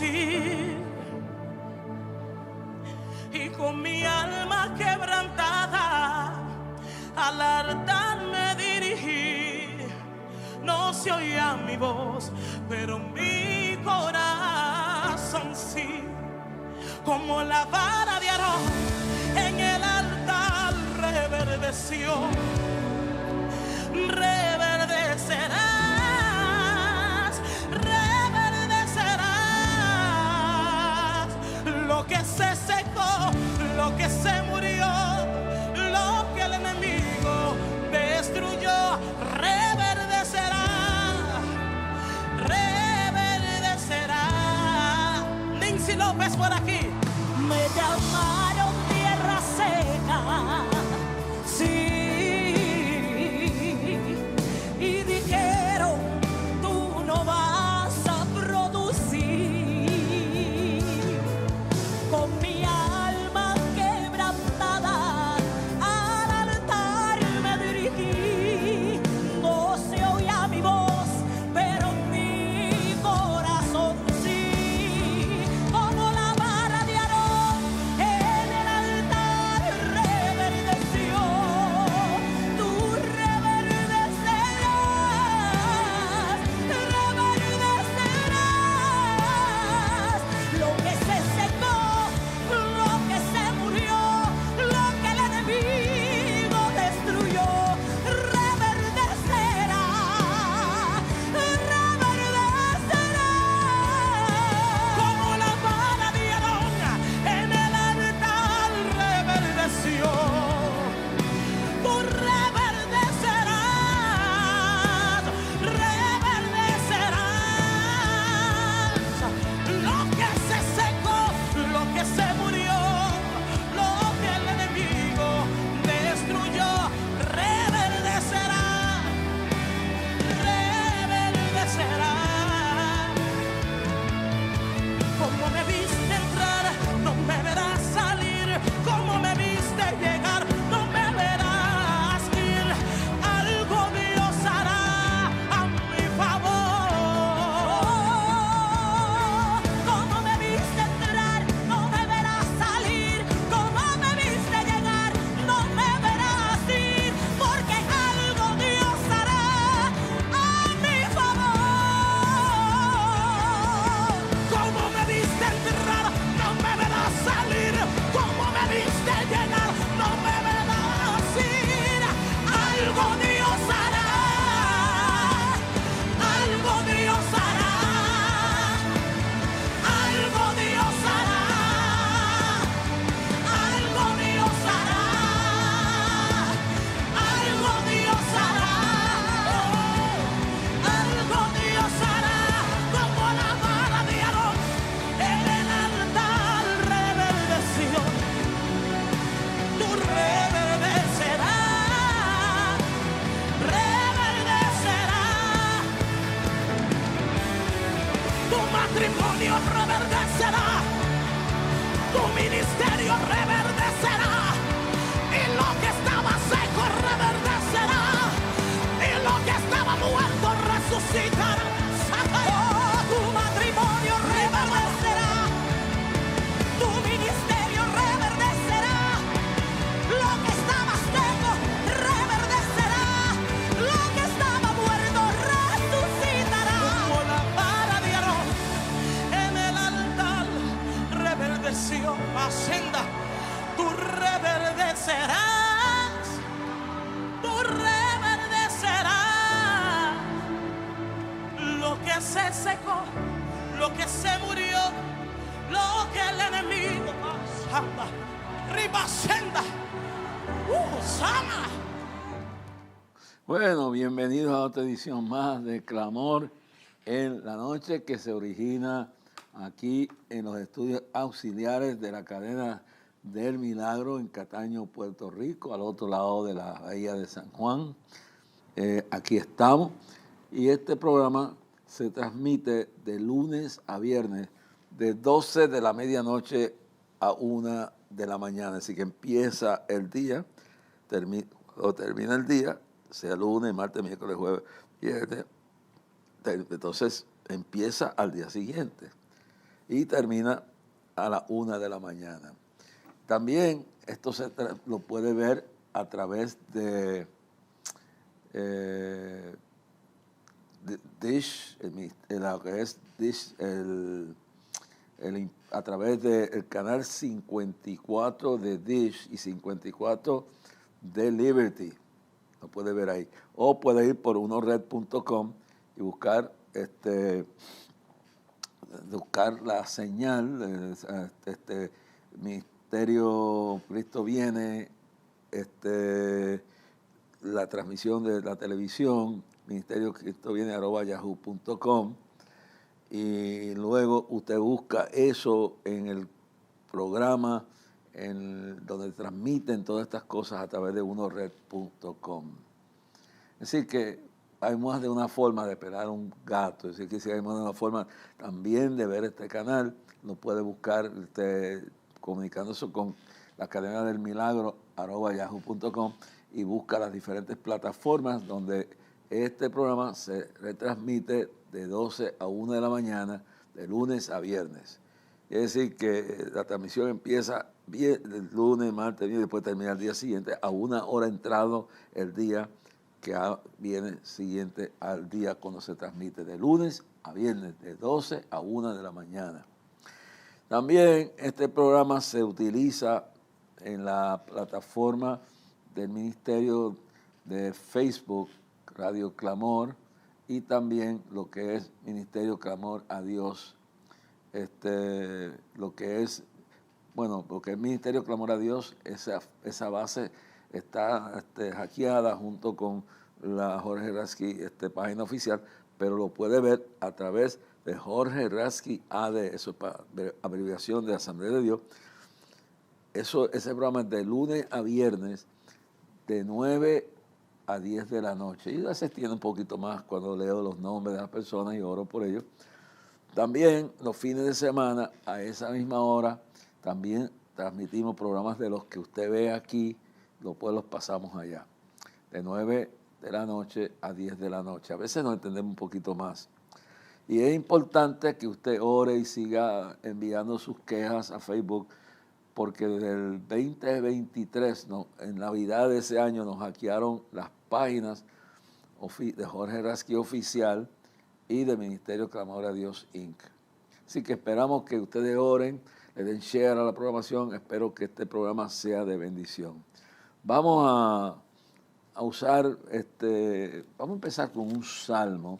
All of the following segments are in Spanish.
sí. Y con mi alma quebrantada al altar me dirigí. No se oía mi voz, pero mi corazón sí. Como la vara de Aarón en el altar reverdeció. Reverdecerás, reverdecerás. Lo que se secó, lo que se murió, lo que el enemigo destruyó, reverdecerá, reverdecerá. Nancy López por aquí. Me llamaron tierra seca, sí, y dijeron, tú no vas a producir. Con mi alma quebrantada al altar me dirigí. No se oía mi voz, pero mi corazón sí. Como la vara de Aarón en el altar reverdeció. Tú reverdecerás, reverdecerás. Lo que se secó, lo que se murió, lo que el enemigo destruyó, reverdecerá, reverdecerá. Como la vara de Aarón en el altar reverdeció. Tú reverdecerás, reverdecerás. Lo que se secó, lo que se murió, lo que el enemigo destruyó, reverdecerá, reverdecerá. Como me viste entrar, no me verás salir. Como me viste llegar, no me verás ir. Algo Dios hará a mi favor. Como me viste entrar, no me verás salir. Como me viste llegar, no me verás ir. Porque algo Dios hará a mi favor. Como me viste entrar, no me verás salir. Como me viste llegar, no me verás ir. Algo Dios hará, algo Dios hará, algo Dios hará, algo Dios hará, algo Dios hará, algo Dios hará. Como la vara de Aarón en el altar reverdeció. Tú reverdecerás, reverdecerás. Tu matrimonio reverdecerá, tu ministerio reverdecerá, y lo que estaba seco reverdecerá, y lo que estaba muerto resucitará. Tu matrimonio reverdecerá, tu ministerio reverdecerá, lo que estaba seco reverdecerá, lo que estaba muerto resucitará. Como la vara de Aarón en el altar reverdeció. Hacienda, tú reverdecerás, tú reverdecerás. Lo que se secó, lo que se murió, lo que el enemigo anda, ribasenda, sama. Bueno, bienvenidos a otra edición más de Clamor en la Noche, que se origina aquí en los estudios auxiliares de la cadena del Milagro en Cataño, Puerto Rico, al otro lado de la bahía de San Juan. Aquí estamos, y este programa se transmite de lunes a viernes de 12 de la medianoche a 1 de la mañana. Así que empieza el día, termina el día, sea lunes, martes, miércoles, jueves, viernes. Entonces empieza al día siguiente. y termina a las 1 de la mañana. También esto lo puede ver a través de Dish, lo que es Dish, a través del canal 54 de Dish y 54 de Liberty. Lo puede ver ahí. O puede ir por unored.com y buscar la señal, Ministerio Cristo Viene, la transmisión de la televisión, Ministerio Cristo Viene @yahoo.com, y luego usted busca eso en el programa donde transmiten todas estas cosas a través de unored.com. Es decir que hay más de una forma de pelar un gato, es decir que si hay más de una forma también de ver este canal, lo puede buscar comunicándose con la cadena del milagro @yahoo.com y busca las diferentes plataformas donde este programa se retransmite de 12 a 1 de la mañana, de lunes a viernes. Es decir que la transmisión empieza el lunes, martes, y después termina el día siguiente a 1 hora entrado el día que viene siguiente al día cuando se transmite de lunes a viernes, de 12 a 1 de la mañana. También este programa se utiliza en la plataforma del Ministerio de Facebook, Radio Clamor, y también lo que es Ministerio Clamor a Dios, lo que es Ministerio Clamor a Dios, esa base está hackeada junto con la Jorge Rasky página oficial, pero lo puede ver a través de Jorge Rasky AD, eso es para abreviación de Asamblea de Dios. Ese programa es de lunes a viernes, de 9 a 10 de la noche. Y a veces tiene un poquito más cuando leo los nombres de las personas y oro por ellos. También los fines de semana, a esa misma hora, también transmitimos programas de los que usted ve aquí, después los pasamos allá, de 9 de la noche a 10 de la noche. A veces nos entendemos un poquito más. Y es importante que usted ore y siga enviando sus quejas a Facebook, porque desde el 2023, en Navidad de ese año, nos hackearon las páginas de Jorge Rasky Oficial y de Ministerio Clamor a Dios, Inc. Así que esperamos que ustedes oren, le den share a la programación. Espero que este programa sea de bendición. Vamos a usar, vamos a empezar con un salmo.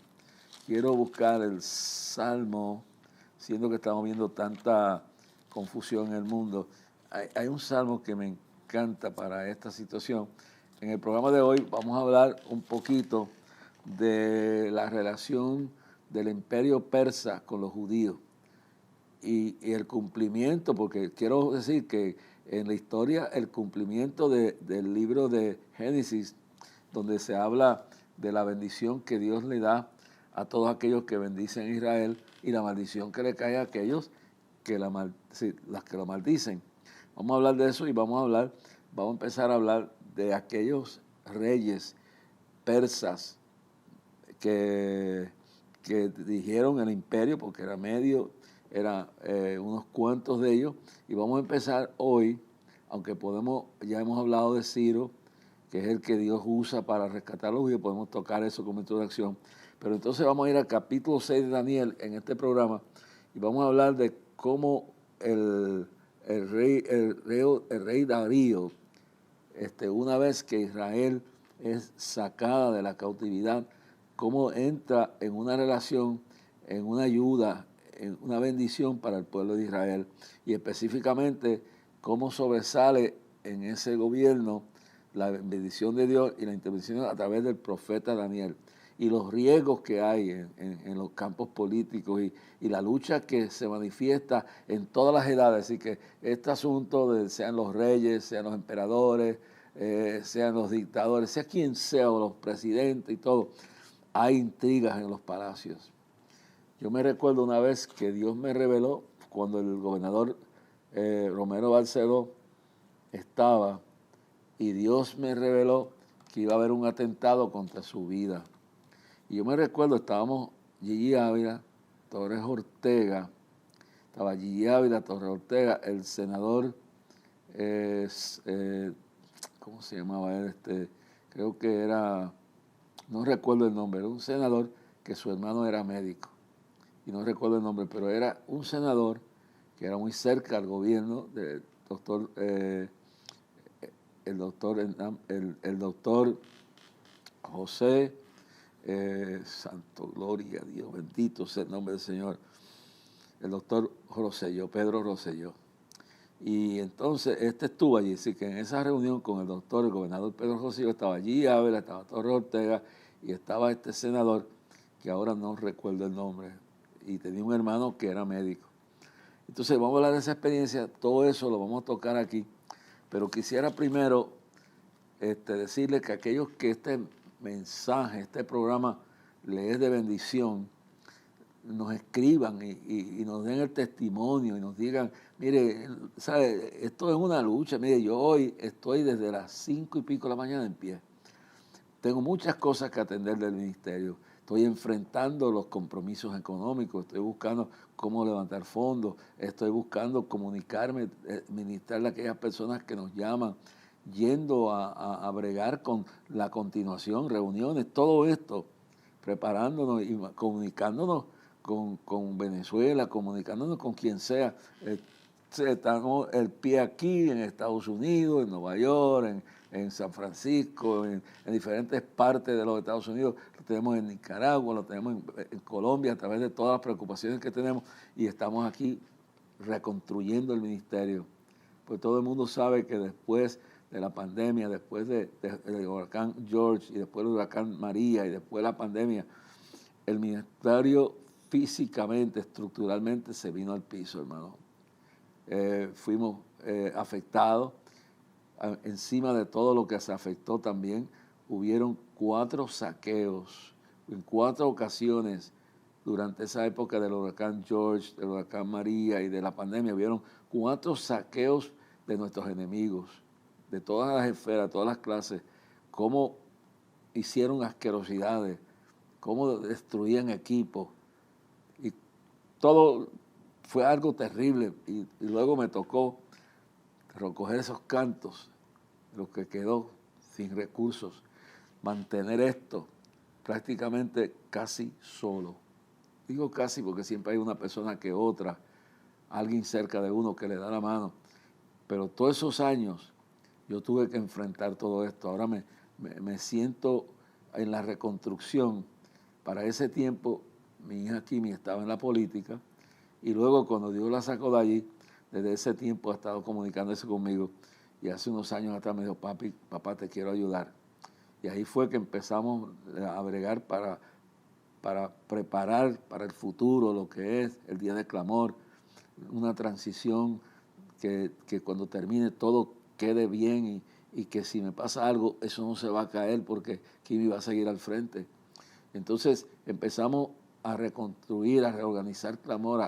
Quiero buscar el salmo, siendo que estamos viendo tanta confusión en el mundo. Hay un salmo que me encanta para esta situación. En el programa de hoy vamos a hablar un poquito de la relación del imperio persa con los judíos y el cumplimiento, porque quiero decir que en la historia el cumplimiento del libro de Génesis, donde se habla de la bendición que Dios le da a todos aquellos que bendicen a Israel y la maldición que le cae a aquellos que lo maldicen. Vamos a hablar de eso y vamos a empezar a hablar de aquellos reyes persas que dirigieron el imperio, porque era unos cuantos de ellos, y vamos a empezar hoy, aunque ya hemos hablado de Ciro, que es el que Dios usa para rescatar a los judíos, podemos tocar eso como introducción, pero entonces vamos a ir al capítulo 6 de Daniel en este programa, y vamos a hablar de cómo el rey Darío, una vez que Israel es sacada de la cautividad, cómo entra en una relación, en una ayuda, en una bendición para el pueblo de Israel, y específicamente cómo sobresale en ese gobierno la bendición de Dios y la intervención a través del profeta Daniel, y los riesgos que hay en los campos políticos y la lucha que se manifiesta en todas las edades. Así que este asunto sean los reyes, sean los emperadores, sean los dictadores, sea quien sea, o los presidentes y todo, hay intrigas en los palacios. Yo me recuerdo una vez que Dios me reveló, cuando el gobernador Romero Barceló estaba, y Dios me reveló que iba a haber un atentado contra su vida. Y yo me recuerdo, estábamos Gigi Ávila, Torres Ortega, estaba Gigi Ávila, Torres Ortega, el senador, ¿cómo se llamaba él? Creo que era, no recuerdo el nombre, era un senador que su hermano era médico, y no recuerdo el nombre, pero era un senador que era muy cerca al gobierno del doctor, el doctor José, Santo Gloria, Dios bendito sea el nombre del Señor, el doctor Rosselló, Pedro Rosselló. Y entonces estuvo allí, así que en esa reunión con el doctor, el gobernador Pedro Rosselló, estaba allí Ávila, estaba Torres Ortega y estaba este senador, que ahora no recuerdo el nombre, y tenía un hermano que era médico. Entonces vamos a hablar de esa experiencia, todo eso lo vamos a tocar aquí, pero quisiera primero decirles que aquellos que este mensaje, este programa les es de bendición, nos escriban y nos den el testimonio y nos digan, mire, ¿sabe? Esto es una lucha, mire, yo hoy estoy desde las 5 y pico de la mañana en pie. Tengo muchas cosas que atender del ministerio. Estoy enfrentando los compromisos económicos, estoy buscando cómo levantar fondos, estoy buscando comunicarme, ministrarle a aquellas personas que nos llaman, yendo a bregar con la continuación, reuniones, todo esto, preparándonos y comunicándonos con Venezuela, comunicándonos con quien sea. Estamos el pie aquí en Estados Unidos, en Nueva York, en San Francisco, en diferentes partes de los Estados Unidos, lo tenemos en Nicaragua, lo tenemos en Colombia, a través de todas las preocupaciones que tenemos, y estamos aquí reconstruyendo el ministerio. Pues todo el mundo sabe que después de la pandemia, después del huracán George, y después del huracán María, y después de la pandemia, el ministerio físicamente, estructuralmente, se vino al piso, hermano. Fuimos afectados. Encima de todo lo que se afectó también, hubieron 4 saqueos en 4 ocasiones durante esa época del huracán George, del huracán María y de la pandemia. Hubieron 4 saqueos de nuestros enemigos, de todas las esferas, todas las clases, cómo hicieron asquerosidades, cómo destruían equipos, y todo fue algo terrible. Y luego me tocó recoger esos cantos, lo que quedó sin recursos, mantener esto prácticamente casi solo. Digo casi porque siempre hay una persona que otra, alguien cerca de uno que le da la mano, pero todos esos años yo tuve que enfrentar todo esto. Ahora me siento en la reconstrucción. Para ese tiempo mi hija Kimi estaba en la política, y luego cuando Dios la sacó de allí, desde ese tiempo ha estado comunicándose conmigo, y hace unos años atrás me dijo, papá, te quiero ayudar. Y ahí fue que empezamos a bregar para preparar para el futuro lo que es el Día de Clamor, una transición que cuando termine todo quede bien, y que si me pasa algo, eso no se va a caer porque Kimi va a seguir al frente. Entonces empezamos a reconstruir, a reorganizar Clamor.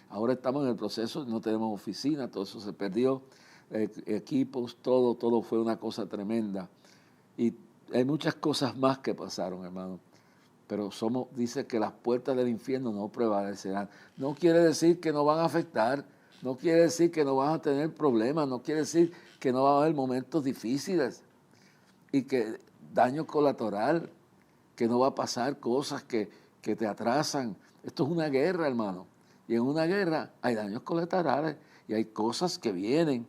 Ahora estamos en el proceso, no tenemos oficina, todo eso se perdió, equipos, todo fue una cosa tremenda. Y hay muchas cosas más que pasaron, hermano. Pero dice que las puertas del infierno no prevalecerán. No quiere decir que no van a afectar, no quiere decir que no van a tener problemas, no quiere decir que no van a haber momentos difíciles y que daño colateral, que no va a pasar cosas que te atrasan. Esto es una guerra, hermano. Y en una guerra hay daños colaterales y hay cosas que vienen.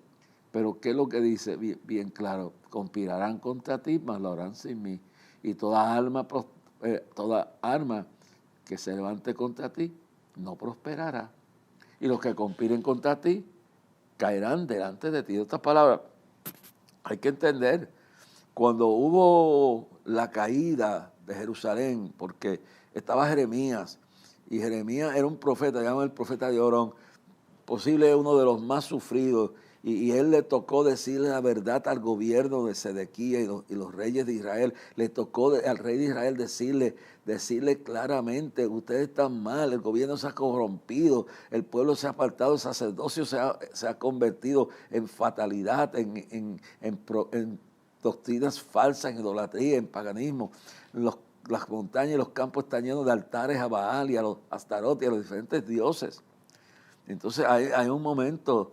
Pero ¿qué es lo que dice? Bien claro, conspirarán contra ti, mas lo harán sin mí. Y toda arma que se levante contra ti no prosperará. Y los que conspiren contra ti caerán delante de ti. De otras palabras, hay que entender, cuando hubo la caída de Jerusalén, porque estaba Jeremías, y Jeremías era un profeta, llaman el profeta de Orón, posible uno de los más sufridos, y él le tocó decirle la verdad al gobierno de Sedequías y los reyes de Israel. Le tocó al rey de Israel decirle claramente, ustedes están mal, el gobierno se ha corrompido, el pueblo se ha apartado, el sacerdocio se ha convertido en fatalidad, en doctrinas falsas, en idolatría, en paganismo. Las montañas y los campos están llenos de altares a Baal y a los Astarot y a los diferentes dioses. Entonces hay un momento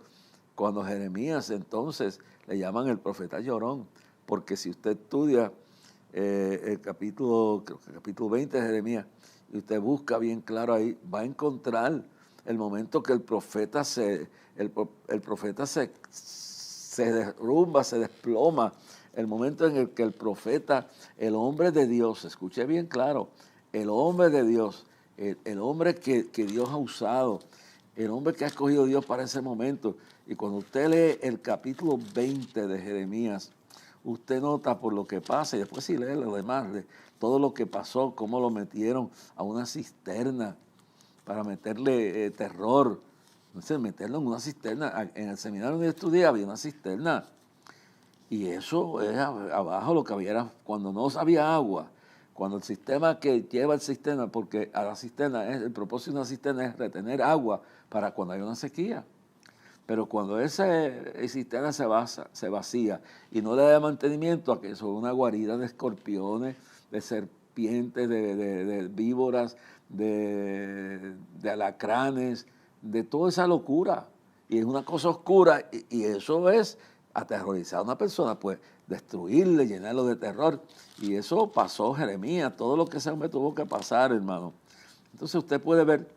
cuando Jeremías entonces le llaman el profeta llorón, porque si usted estudia el capítulo 20 de Jeremías, y usted busca bien claro ahí, va a encontrar el momento que el profeta se derrumba, se desploma, el momento en el que el profeta, el hombre de Dios, escuche bien claro, el hombre de Dios, el hombre que Dios ha usado, el hombre que ha escogido Dios para ese momento. Y cuando usted lee el capítulo 20 de Jeremías, usted nota por lo que pasa, y después si lee lo demás, de todo lo que pasó, cómo lo metieron a una cisterna para meterle terror. Entonces, meterlo en una cisterna. En el seminario donde yo estudié había una cisterna. Y eso es abajo lo que había era cuando no había agua. Cuando el sistema que lleva el cisterna, porque a la cisterna, el propósito de una cisterna es retener agua para cuando hay una sequía. Pero cuando ese cisterna se vacía y no le da mantenimiento a que son una guarida de escorpiones, de serpientes, de víboras, de alacranes, de toda esa locura. Y es una cosa oscura y eso es aterrorizar a una persona, pues destruirle, llenarlo de terror. Y eso pasó Jeremías, todo lo que ese hombre tuvo que pasar, hermano. Entonces usted puede ver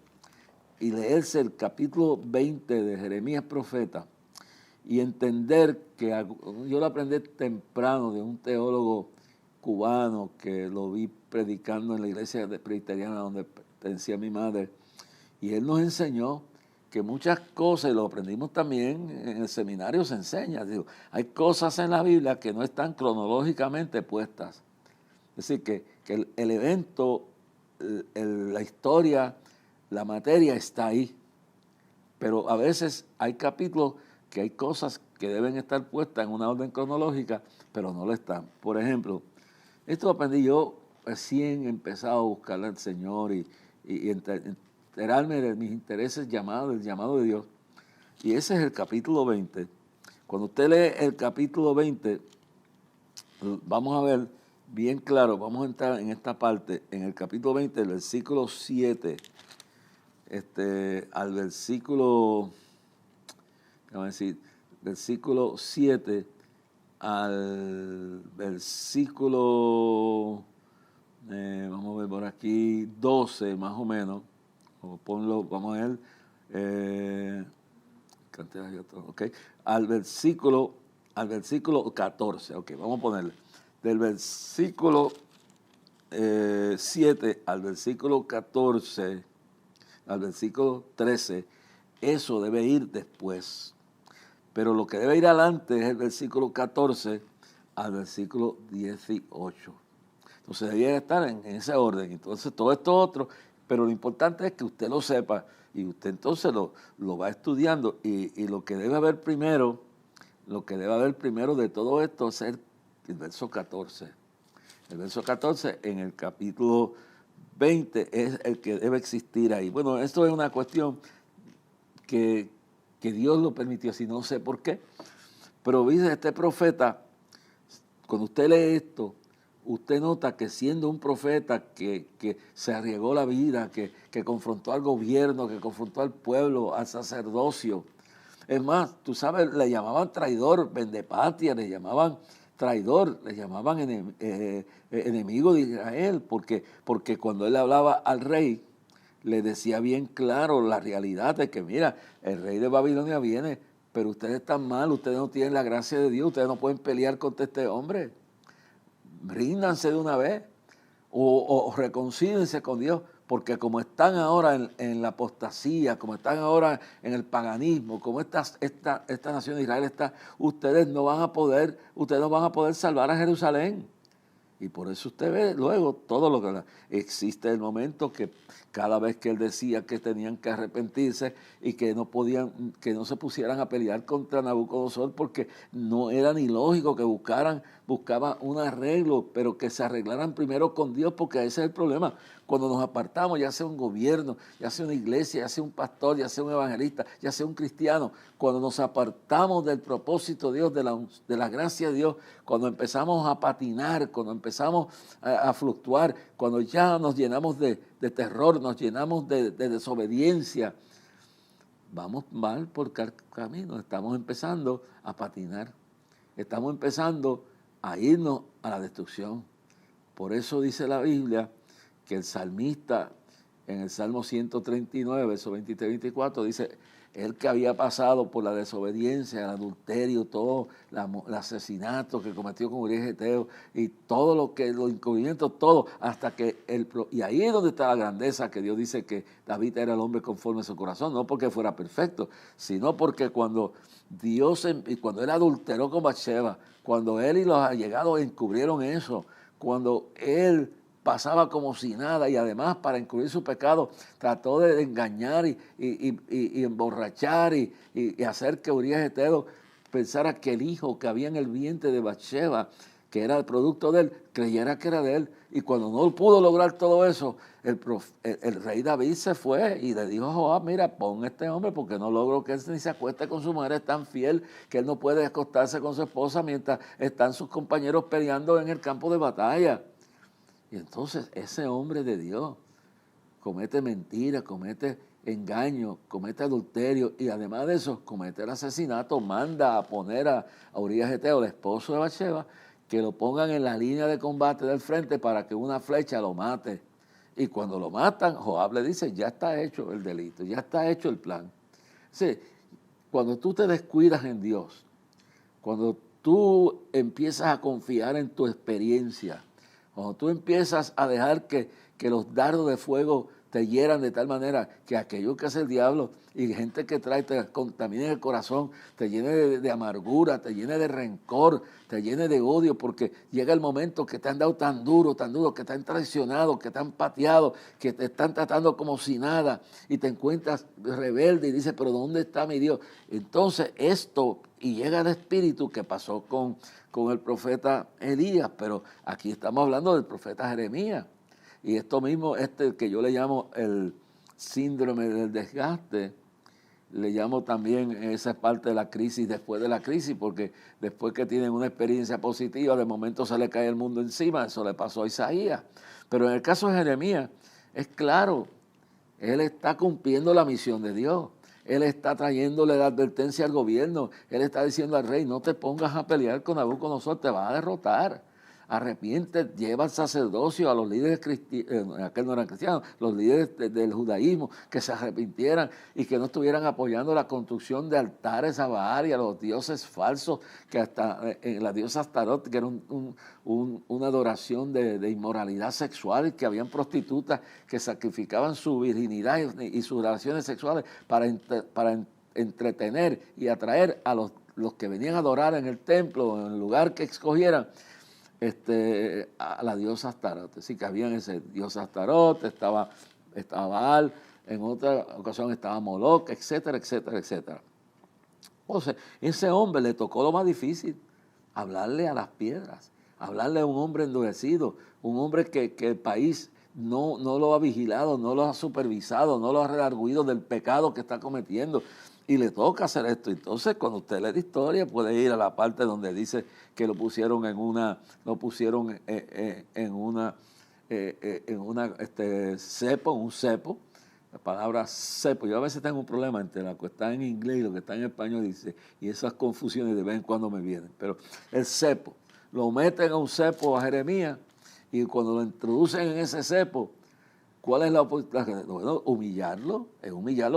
y leerse el capítulo 20 de Jeremías profeta y entender que yo lo aprendí temprano de un teólogo cubano que lo vi predicando en la iglesia presbiteriana donde pertenecía mi madre, y él nos enseñó que muchas cosas, y lo aprendimos también en el seminario, se enseña, digo, hay cosas en la Biblia que no están cronológicamente puestas. Es decir, que el evento, la historia, la materia está ahí, pero a veces hay capítulos que hay cosas que deben estar puestas en una orden cronológica, pero no lo están. Por ejemplo, esto lo aprendí yo recién empezado a buscar al Señor y enterarme de mis intereses del llamado de Dios. Y ese es el capítulo 20. Cuando usted lee el capítulo 20, vamos a ver bien claro, vamos a entrar en esta parte, en el capítulo 20, el versículo 7, al versículo, vamos a decir, versículo 7 al versículo, vamos a ver por aquí, 12 más o menos, o ponlo, vamos a ver, okay, al versículo 14, ok, vamos a ponerle, del versículo 7 al versículo 14, al versículo 13, eso debe ir después. Pero lo que debe ir adelante es el versículo 14 al versículo 18. Entonces debía estar en ese orden. Entonces todo esto otro, pero lo importante es que usted lo sepa y usted entonces lo va estudiando. Y lo que debe haber primero, de todo esto es el verso 14. El verso 14 en el capítulo 20 es el que debe existir ahí. Bueno, esto es una cuestión que Dios lo permitió, si no sé por qué. Pero dice este profeta, cuando usted lee esto, usted nota que siendo un profeta que se arriesgó la vida, que confrontó al gobierno, que confrontó al pueblo, al sacerdocio. Es más, tú sabes, le llamaban traidor, vendepatria, le llamaban traidor, le llamaban enemigo de Israel, porque cuando él hablaba al rey, le decía bien claro la realidad de que, mira, el rey de Babilonia viene, pero ustedes están mal, ustedes no tienen la gracia de Dios, ustedes no pueden pelear contra este hombre. Ríndanse de una vez o reconcílense con Dios, porque como están ahora en la apostasía, como están ahora en el paganismo, como esta nación de Israel está, ustedes no van a poder salvar a Jerusalén. Y por eso usted ve luego todo lo que existe el momento que cada vez que él decía que tenían que arrepentirse y que no se pusieran a pelear contra Nabucodonosor, porque no era ni lógico que buscaban un arreglo, pero que se arreglaran primero con Dios, porque ese es el problema. Cuando nos apartamos, ya sea un gobierno, ya sea una iglesia, ya sea un pastor, ya sea un evangelista, ya sea un cristiano, cuando nos apartamos del propósito de Dios, de la gracia de Dios, cuando empezamos a patinar, cuando empezamos a fluctuar, cuando ya nos llenamos de terror, nos llenamos de desobediencia, vamos mal por camino, estamos empezando a patinar, estamos empezando a irnos a la destrucción. Por eso dice la Biblia que el salmista en el Salmo 139, versos 23 y 24, dice, él que había pasado por la desobediencia, el adulterio, todo el asesinato que cometió con Urías Geteo y todo los encubrimientos, todo, hasta que y ahí es donde está la grandeza, que Dios dice que David era el hombre conforme a su corazón, no porque fuera perfecto, sino porque cuando él adulteró con Bathsheba, cuando él y los allegados encubrieron eso, cuando él pasaba como si nada y además para encubrir su pecado trató de engañar y emborrachar y hacer que Urías Geteo pensara que el hijo que había en el vientre de Bathsheba, que era el producto de él, creyera que era de él. Y cuando no pudo lograr todo eso, el rey David se fue y le dijo a Joab, mira, pon este hombre porque no logro que él ni se acueste con su mujer, es tan fiel que él no puede acostarse con su esposa mientras están sus compañeros peleando en el campo de batalla. Y entonces ese hombre de Dios comete mentira, comete engaño, comete adulterio y además de eso comete el asesinato, manda a poner a Urías Geteo, el esposo de Bathsheba, que lo pongan en la línea de combate del frente para que una flecha lo mate. Y cuando lo matan, Joab le dice, ya está hecho el delito, ya está hecho el plan. Sí, cuando tú te descuidas en Dios, cuando tú empiezas a confiar en tu experiencia, cuando tú empiezas a dejar que los dardos de fuego te hieran de tal manera que aquello que hace el diablo y gente que trae te contamine el corazón, te llene de amargura, te llene de rencor, te llene de odio, porque llega el momento que te han dado tan duro, que te han traicionado, que te han pateado, que te están tratando como si nada y te encuentras rebelde y dices, pero ¿dónde está mi Dios? Entonces y llega el espíritu que pasó con el profeta Elías, pero aquí estamos hablando del profeta Jeremías. Y esto mismo, que yo le llamo el síndrome del desgaste, le llamo también esa parte de la crisis después de la crisis, porque después que tienen una experiencia positiva, de momento se le cae el mundo encima, eso le pasó a Isaías. Pero en el caso de Jeremías, es claro, él está cumpliendo la misión de Dios. Él está trayéndole la advertencia al gobierno. Él está diciendo al rey, no te pongas a pelear con Nabucodonosor, te vas a derrotar. Arrepiente, lleva al sacerdocio, a los líderes cristianos, aquel no eran cristianos, los líderes del judaísmo, que se arrepintieran y que no estuvieran apoyando la construcción de altares a Baal y a los dioses falsos, que hasta la diosa Astarot, que era una adoración de inmoralidad sexual, y que habían prostitutas que sacrificaban su virginidad y sus relaciones sexuales para entretener y atraer a los que venían a adorar en el templo, en el lugar que escogieran, a la diosa Astarot. Así que habían ese diosa Astarot, estaba Baal, en otra ocasión estaba Moloch, etcétera, etcétera, etcétera. Entonces, ese hombre le tocó lo más difícil, hablarle a las piedras, hablarle a un hombre endurecido, un hombre que el país no lo ha vigilado, no lo ha supervisado, no lo ha redarguido del pecado que está cometiendo. Y le toca hacer esto. Entonces, cuando usted lee la historia, puede ir a la parte donde dice que lo pusieron en una cepo, un cepo. La palabra cepo. Yo a veces tengo un problema entre lo que está en inglés y lo que está en español, dice, y esas confusiones de vez en cuando me vienen. Pero el cepo, lo meten a un cepo a Jeremías, y cuando lo introducen en ese cepo, ¿cuál es la oportunidad? Bueno, humillarlo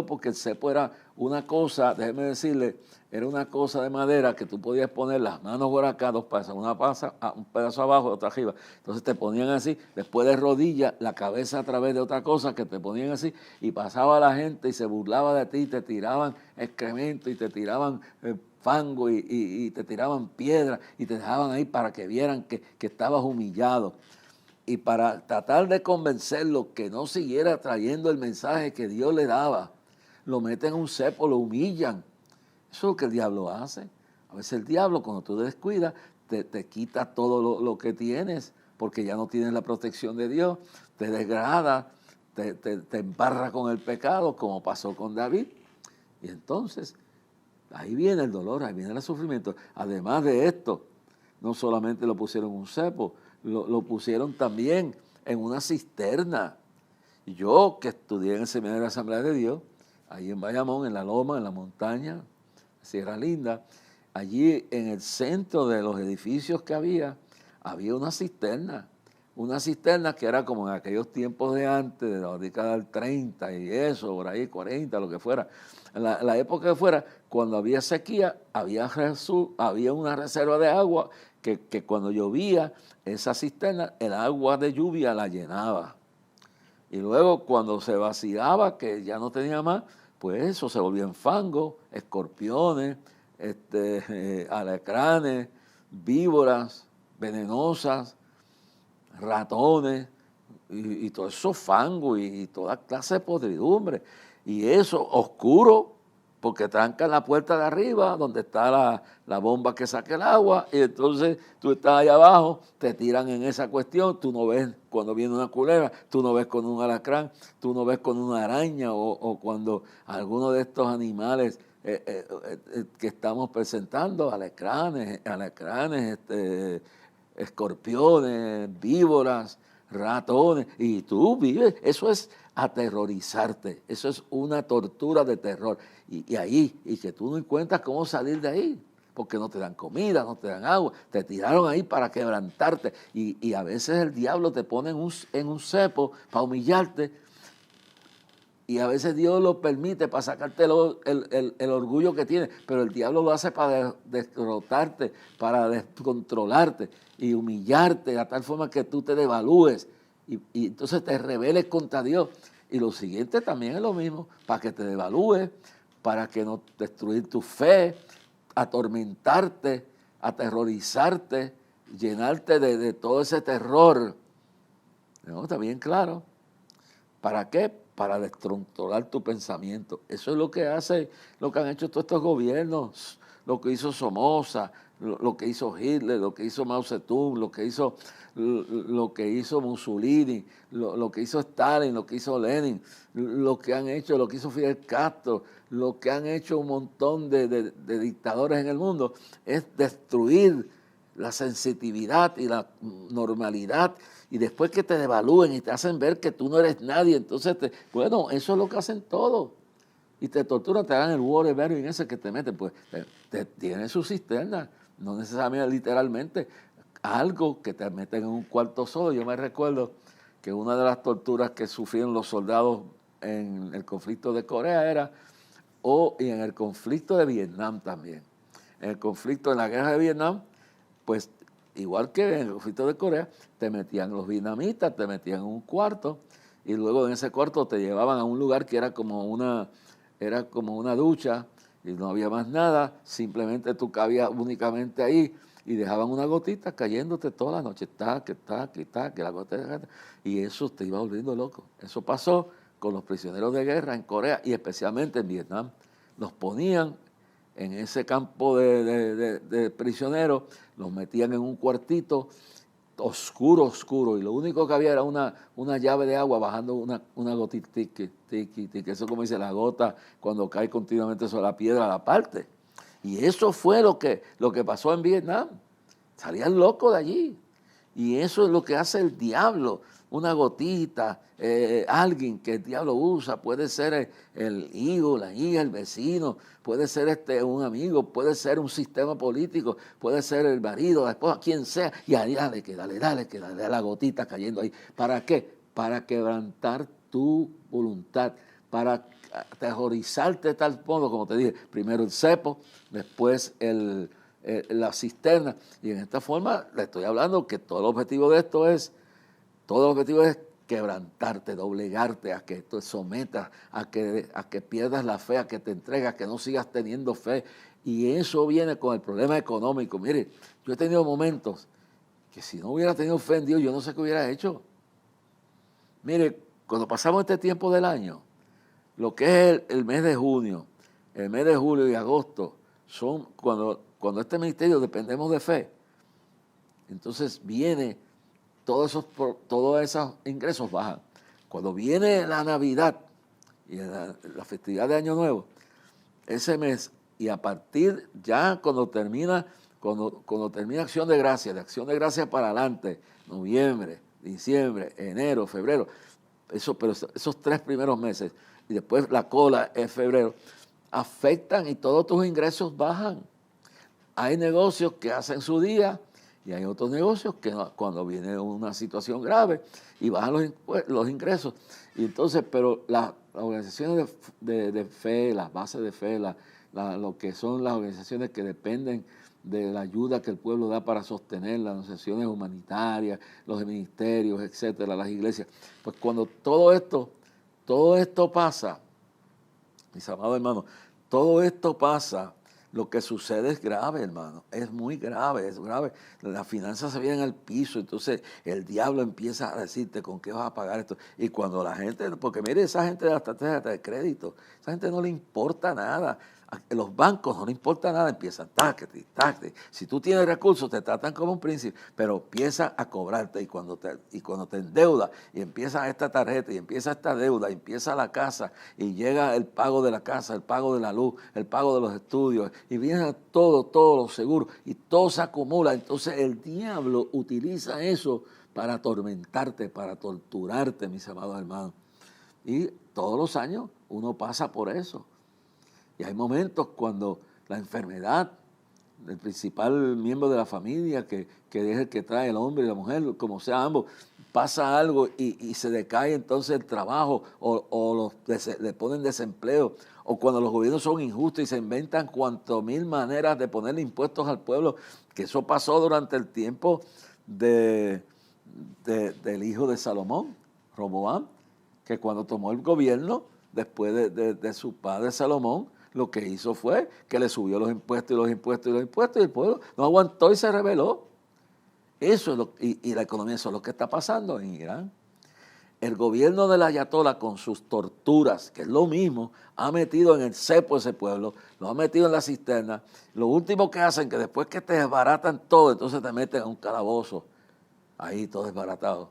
porque el cepo era una cosa, déjeme decirle, era una cosa de madera que tú podías poner las manos por acá, dos pasas, un pedazo abajo y otra arriba. Entonces te ponían así, después de rodillas, la cabeza a través de otra cosa que te ponían así, y pasaba la gente y se burlaba de ti, te tiraban excremento y te tiraban fango y te tiraban piedra y te dejaban ahí para que vieran que estabas humillado. Y para tratar de convencerlo que no siguiera trayendo el mensaje que Dios le daba, lo meten en un cepo, lo humillan. Eso es lo que el diablo hace. A veces el diablo, cuando tú te descuidas, te quita todo lo que tienes, porque ya no tienes la protección de Dios, te degrada, te embarra con el pecado, como pasó con David. Y entonces, ahí viene el dolor, ahí viene el sufrimiento. Además de esto, no solamente lo pusieron en un cepo, lo pusieron también en una cisterna. Yo, que estudié en el Seminario de la Asamblea de Dios, ahí en Bayamón, en la loma, en la montaña, Sierra Linda. Allí en el centro de los edificios que había una cisterna que era como en aquellos tiempos de antes, de la década del 30 y eso, por ahí 40, lo que fuera. En la época que fuera, cuando había sequía, había una reserva de agua que cuando llovía, esa cisterna, el agua de lluvia la llenaba. Y luego cuando se vaciaba, que ya no tenía más, pues eso se volvía en fango, escorpiones, alacranes, víboras venenosas, ratones y todo eso fango y toda clase de podridumbre. Y eso oscuro, porque trancan la puerta de arriba, donde está la bomba que saca el agua, y entonces tú estás allá abajo, te tiran en esa cuestión, tú no ves cuando viene una culebra, tú no ves con un alacrán, tú no ves con una araña, o cuando alguno de estos animales que estamos presentando, alacranes, escorpiones, víboras, ratones, y tú vives, eso es aterrorizarte, eso es una tortura de terror, y que tú no encuentras cómo salir de ahí, porque no te dan comida, no te dan agua, te tiraron ahí para quebrantarte, y a veces el diablo te pone en un cepo para humillarte, y a veces Dios lo permite para sacarte el orgullo que tienes, pero el diablo lo hace para derrotarte, para descontrolarte y humillarte a tal forma que tú te devalúes y entonces te rebeles contra Dios. Y lo siguiente también es lo mismo, para que te devalúes, para que no destruir tu fe, atormentarte, aterrorizarte, llenarte de todo ese terror. ¿No? Está bien claro. ¿Para qué? Para descontrolar tu pensamiento. Eso es lo que han hecho todos estos gobiernos, lo que hizo Somoza, lo que hizo Hitler, lo que hizo Mao Zedong, lo que hizo Mussolini, lo que hizo Stalin, lo que hizo Lenin, lo que han hecho, lo que hizo Fidel Castro, lo que han hecho un montón de dictadores en el mundo, es destruir la sensitividad y la normalidad, y después que te devalúen y te hacen ver que tú no eres nadie, entonces, bueno, eso es lo que hacen todos. Y te torturan, te dan el whatever en ese que te meten, pues tienen su cisterna, no necesariamente literalmente, algo que te meten en un cuarto solo. Yo me recuerdo que una de las torturas que sufrieron los soldados en el conflicto de Corea y en el conflicto de Vietnam también. En el conflicto, en la guerra de Vietnam, pues igual que en el conflicto de Corea, te metían los vietnamitas, te metían en un cuarto y luego en ese cuarto te llevaban a un lugar que era como una ducha y no había más nada, simplemente tú cabías únicamente ahí y dejaban una gotita cayéndote toda la noche, que la gota, y eso te iba volviendo loco. Eso pasó con los prisioneros de guerra en Corea y especialmente en Vietnam. Los ponían en ese campo de prisioneros, los metían en un cuartito oscuro, y lo único que había era una llave de agua bajando una gotita, tiqui, eso como dice la gota cuando cae continuamente sobre la piedra, la parte. Y eso fue lo que pasó en Vietnam. Salían locos de allí. Y eso es lo que hace el diablo. Una gotita, alguien que el diablo usa, puede ser el hijo, la hija, el vecino, puede ser un amigo, puede ser un sistema político, puede ser el marido, la esposa, quien sea, y ahí dale la gotita cayendo ahí. ¿Para qué? Para quebrantar tu voluntad, para aterrorizarte de tal modo, como te dije, primero el cepo, después la cisterna, y en esta forma le estoy hablando que todo el objetivo de esto es quebrantarte, doblegarte, a que te sometas, a que pierdas la fe, a que te entregas, a que no sigas teniendo fe. Y eso viene con el problema económico. Mire, yo he tenido momentos que si no hubiera tenido fe en Dios, yo no sé qué hubiera hecho. Mire, cuando pasamos este tiempo del año, lo que es el mes de junio, el mes de julio y agosto, son cuando este ministerio dependemos de fe. Entonces viene, todos esos ingresos bajan. Cuando viene la Navidad y la festividad de Año Nuevo, ese mes, y a partir ya cuando termina Acción de Gracias, de Acción de Gracias para adelante, noviembre, diciembre, enero, febrero, pero esos 3 primeros meses, y después la cola es febrero, afectan y todos tus ingresos bajan. Hay negocios que hacen su día y hay otros negocios que cuando viene una situación grave y bajan los ingresos. Y entonces, pero las organizaciones de fe, las bases de fe, lo que son las organizaciones que dependen de la ayuda que el pueblo da para sostener las organizaciones humanitarias, los ministerios, etcétera, las iglesias. Pues cuando todo esto pasa, mis amados hermanos, todo esto pasa, lo que sucede es grave, hermano, es muy grave, es grave. Las finanzas se vienen al piso, entonces el diablo empieza a decirte con qué vas a pagar esto. Y cuando la gente, porque mire, esa gente de las tarjetas de crédito, esa gente no le importa nada. A los bancos no le importa nada, empiezan tácate. Si tú tienes recursos, te tratan como un príncipe, pero empieza a cobrarte. Y cuando te endeudas, y empieza esta tarjeta, y empieza esta deuda, y empieza la casa, y llega el pago de la casa, el pago de la luz, el pago de los estudios, y viene todo lo seguro, y todo se acumula. Entonces el diablo utiliza eso para atormentarte, para torturarte, mis amados hermanos. Y todos los años uno pasa por eso. Y hay momentos cuando la enfermedad, el principal miembro de la familia, que es el que trae el hombre y la mujer, como sea ambos, pasa algo y se decae entonces el trabajo o le ponen desempleo, o cuando los gobiernos son injustos y se inventan cuanto mil maneras de ponerle impuestos al pueblo, que eso pasó durante el tiempo del hijo de Salomón, Roboam, que cuando tomó el gobierno, después de su padre Salomón, lo que hizo fue que le subió los impuestos y el pueblo no aguantó y se rebeló. Eso es y la economía, eso es lo que está pasando en Irán. El gobierno del ayatolá, con sus torturas, que es lo mismo, ha metido en el cepo ese pueblo, lo ha metido en la cisterna. Lo último que hacen, que después que te desbaratan todo, entonces te meten a un calabozo, ahí todo desbaratado.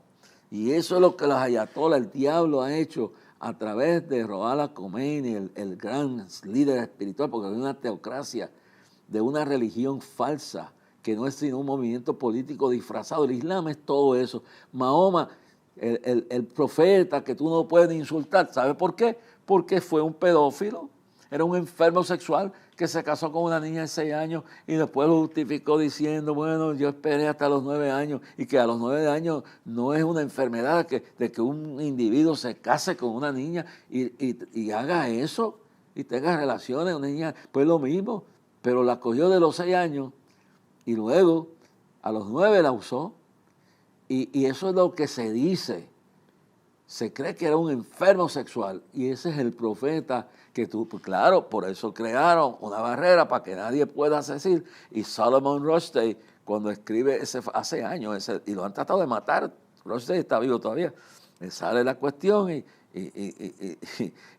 Y eso es lo que los ayatolás, el diablo, ha hecho a través de Ruhollah Khomeini, el gran líder espiritual, porque es una teocracia de una religión falsa, que no es sino un movimiento político disfrazado. El Islam es todo eso. Mahoma, el profeta que tú no puedes insultar, ¿sabe por qué? Porque fue un pedófilo, era un enfermo sexual que se casó con una niña de 6 años y después lo justificó diciendo, bueno, yo esperé hasta los 9 años, y que a los 9 años no es una enfermedad de que un individuo se case con una niña y haga eso y tenga relaciones, una niña, pues lo mismo, pero la cogió de los 6 años y luego a los 9 la usó, y eso es lo que se dice. Se cree que era un enfermo sexual, y ese es el profeta que tú, pues claro, por eso crearon una barrera para que nadie pueda decir. Y Salomon Rushdie, cuando escribe hace años, y lo han tratado de matar, Rushdie está vivo todavía, le sale la cuestión y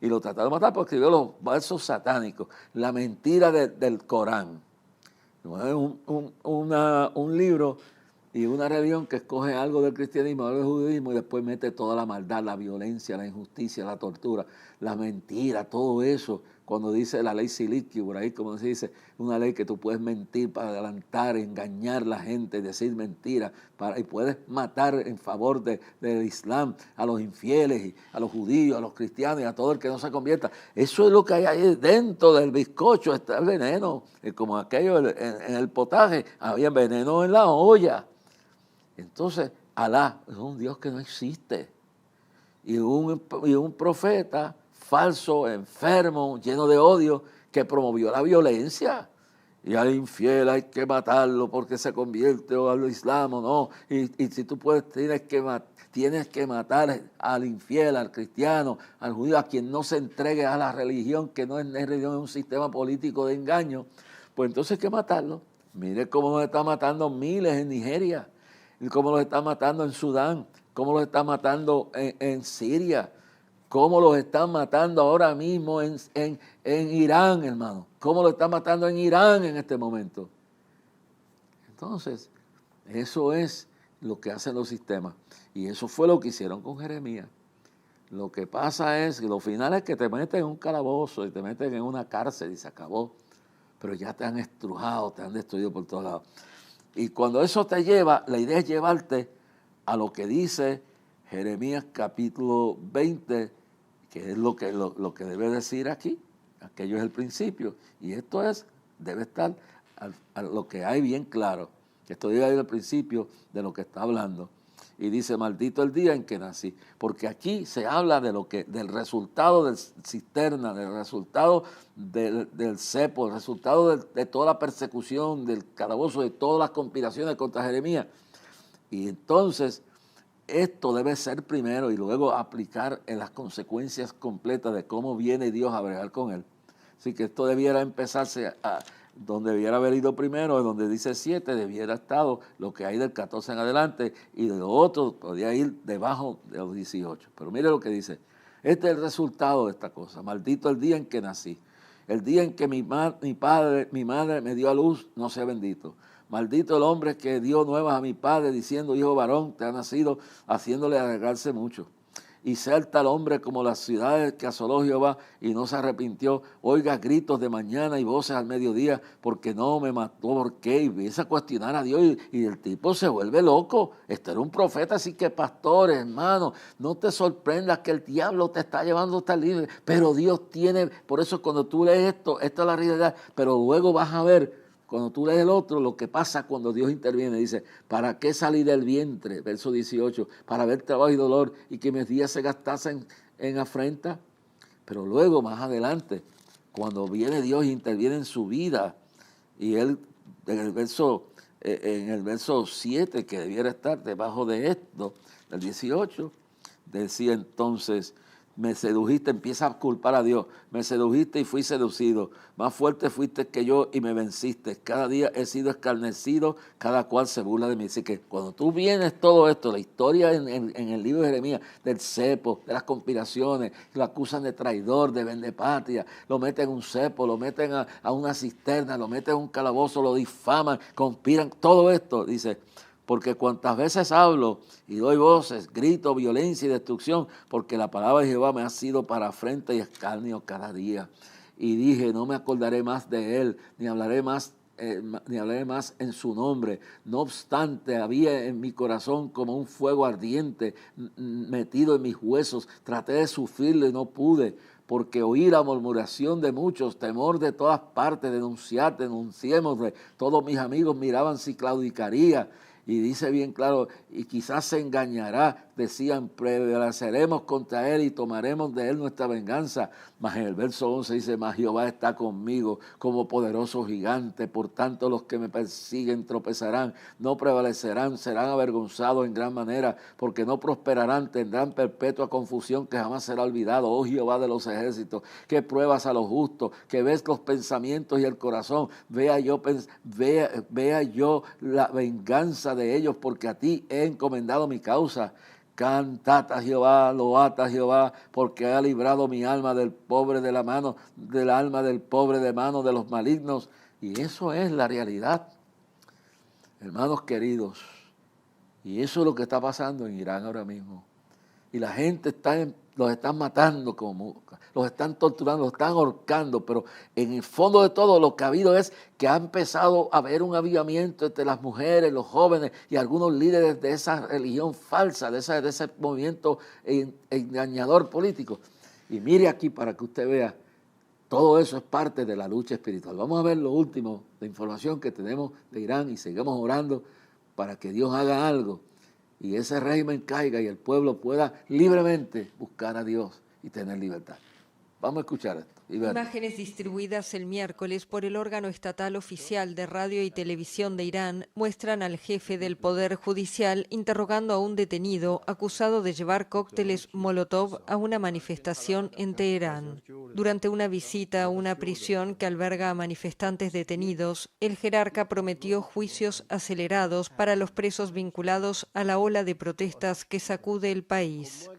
lo trataron de matar porque escribió los versos satánicos, la mentira del Corán. No es un libro y una religión que escoge algo del cristianismo, algo del judaísmo, y después mete toda la maldad, la violencia, la injusticia, la tortura, la mentira, todo eso. Cuando dice la ley Siliki, por ahí como se dice, una ley que tú puedes mentir para adelantar, engañar a la gente, decir mentiras, y puedes matar en favor del Islam a los infieles, y a los judíos, a los cristianos y a todo el que no se convierta. Eso es lo que hay ahí dentro del bizcocho, está el veneno. Como aquello en el potaje, había veneno en la olla. Entonces, Alá es un Dios que no existe. Y un profeta falso, enfermo, lleno de odio, que promovió la violencia. Y al infiel hay que matarlo porque se convierte o al Islam o no. Y si tú puedes, tienes que matar al infiel, al cristiano, al judío, a quien no se entregue a la religión, que no es religión, es un sistema político de engaño. Pues entonces hay que matarlo. Mire cómo nos está matando miles en Nigeria. Y cómo los está matando en Sudán, cómo los está matando en Siria, cómo los están matando ahora mismo en Irán, hermano. Cómo los está matando en Irán en este momento. Entonces, eso es lo que hacen los sistemas. Y eso fue lo que hicieron con Jeremías. Lo que pasa es que lo final es que te meten en un calabozo y te meten en una cárcel y se acabó. Pero ya te han estrujado, te han destruido por todos lados. Y cuando eso te lleva, la idea es llevarte a lo que dice Jeremías capítulo 20, que es lo que debe decir aquí. Aquello es el principio. Y esto debe estar a lo que hay bien claro. Esto debe ir al principio de lo que está hablando. Y dice, maldito el día en que nací. Porque aquí se habla del resultado del cisterna, del resultado del cepo, el resultado de toda la persecución, del calabozo, de todas las conspiraciones contra Jeremías. Y entonces, esto debe ser primero y luego aplicar en las consecuencias completas de cómo viene Dios a bregar con él. Así que esto debiera empezarse donde debiera haber ido primero, donde dice 7, debiera estado lo que hay del 14 en adelante, y de lo otro podría ir debajo de los 18. Pero mire lo que dice, este es el resultado de esta cosa, maldito el día en que nací, el día en que mi madre me dio a luz, no sea bendito. Maldito el hombre que dio nuevas a mi padre, diciendo, hijo varón, te ha nacido, haciéndole alegrarse mucho. Y salta el hombre como las ciudades que asoló Jehová y no se arrepintió. Oiga gritos de mañana y voces al mediodía, porque no me mató, ¿por qué? Y empieza a cuestionar a Dios y el tipo se vuelve loco. Este era un profeta, así que pastores, hermano, no te sorprendas que el diablo te está llevando a estar libre. Pero Dios tiene, por eso cuando tú lees esto, esta es la realidad, pero luego vas a ver, cuando tú lees el otro, lo que pasa cuando Dios interviene, dice, ¿para qué salí del vientre? Verso 18, para ver trabajo y dolor y que mis días se gastasen en afrenta. Pero luego, más adelante, cuando viene Dios e interviene en su vida, y él, en el verso 7, que debiera estar debajo de esto, del 18, decía entonces, me sedujiste, empieza a culpar a Dios, me sedujiste y fui seducido, más fuerte fuiste que yo y me venciste, cada día he sido escarnecido, cada cual se burla de mí. Así que cuando tú vienes todo esto, la historia en el libro de Jeremías, del cepo, de las conspiraciones, lo acusan de traidor, de vendepatria, lo meten en un cepo, lo meten a una cisterna, lo meten en un calabozo, lo difaman, conspiran, todo esto, dice, porque cuantas veces hablo y doy voces, grito, violencia y destrucción, porque la palabra de Jehová me ha sido para afrenta y escarnio cada día. Y dije, no me acordaré más de él, ni hablaré más en su nombre. No obstante, había en mi corazón como un fuego ardiente metido en mis huesos. Traté de sufrirlo y no pude, porque oí la murmuración de muchos, temor de todas partes, denunciemos. Todos mis amigos miraban si claudicaría. Y dice bien claro, y quizás se engañará, decían, prevaleceremos contra él y tomaremos de él nuestra venganza. Mas en el verso 11 dice, mas Jehová está conmigo como poderoso gigante, por tanto los que me persiguen tropezarán, no prevalecerán, serán avergonzados en gran manera, porque no prosperarán, tendrán perpetua confusión que jamás será olvidado. Oh Jehová de los ejércitos, que pruebas a los justos, que ves los pensamientos y el corazón, vea yo la venganza de ellos, porque a ti he encomendado mi causa. Cantad a Jehová, load a Jehová, porque ha librado mi alma del pobre de mano de los malignos. Y eso es la realidad, hermanos queridos. Y eso es lo que está pasando en Irán ahora mismo. Y la gente los están matando, los están torturando, los están ahorcando, pero en el fondo de todo lo que ha habido es que ha empezado a haber un avivamiento entre las mujeres, los jóvenes y algunos líderes de esa religión falsa, de ese movimiento engañador político. Y mire aquí para que usted vea, todo eso es parte de la lucha espiritual. Vamos a ver lo último, la información que tenemos de Irán, y seguimos orando para que Dios haga algo y ese régimen caiga y el pueblo pueda libremente buscar a Dios y tener libertad. Vamos a escuchar esto. Imágenes distribuidas el miércoles por el órgano estatal oficial de radio y televisión de Irán muestran al jefe del Poder Judicial interrogando a un detenido acusado de llevar cócteles Molotov a una manifestación en Teherán. Durante una visita a una prisión que alberga a manifestantes detenidos, el jerarca prometió juicios acelerados para los presos vinculados a la ola de protestas que sacude el país.